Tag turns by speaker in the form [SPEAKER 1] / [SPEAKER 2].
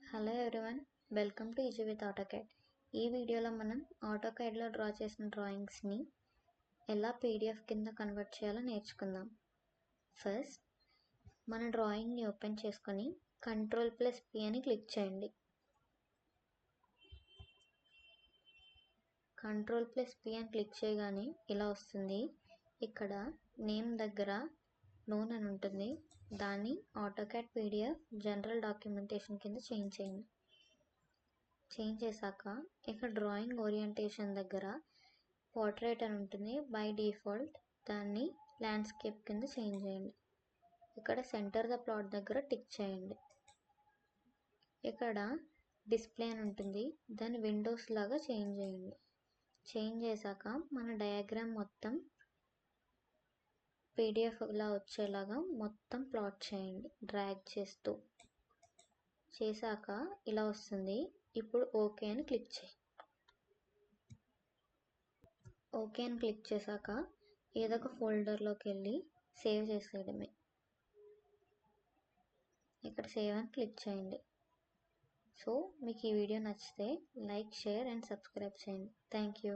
[SPEAKER 1] Hello everyone, welcome to easy with AutoCAD. ఈ వీడియోలో మనం ఆటోకాడ్లో డ్రా చేసిన డ్రాయింగ్స్ని ఎలా పీడిఎఫ్ కింద కన్వర్ట్ చేయాలో నేర్చుకుందాం. ఫస్ట్ మన డ్రాయింగ్ని ఓపెన్ చేసుకొని Ctrl+P అని క్లిక్ చేయండి. Ctrl+P అని క్లిక్ చేయగానే ఇలా వస్తుంది. ఇక్కడ నేమ్ దగ్గర నోన్ అని ఉంటుంది. దాన్ని ఆటోకాడ్ పీడిఎఫ్ జనరల్ డాక్యుమెంటేషన్ కింద చేంజ్ చేయండి. చేంజ్ చేశాక ఇక్కడ డ్రాయింగ్ ఓరియంటేషన్ దగ్గర పోర్ట్రేట్ అని ఉంటుంది. బై డిఫాల్ట్ దాన్ని ల్యాండ్స్కేప్ కింద చేంజ్ చేయండి. ఇక్కడ సెంటర్ ద ప్లాట్ దగ్గర టిక్ చేయండి. ఇక్కడ డిస్ప్లే అని ఉంటుంది. దాన్ని విండోస్ లాగా చేంజ్ చేయండి. చేంజ్ చేశాక మన డయాగ్రామ్ మొత్తం పీడిఎఫ్ ఇలా వచ్చేలాగా మొత్తం ప్లాట్ చేయండి డ్రాగ్ చేస్తూ. చేశాక ఇలా వస్తుంది. ఇప్పుడు ఓకే అని క్లిక్ చేయండి. ఓకే అని క్లిక్ చేశాక ఏదో ఒక ఫోల్డర్లోకి వెళ్ళి సేవ్ చేసేయడమే. ఇక్కడ సేవ్ అని క్లిక్ చేయండి. సో మీకు ఈ వీడియో నచ్చితే లైక్, షేర్ అండ్ సబ్స్క్రైబ్ చేయండి. Thank you.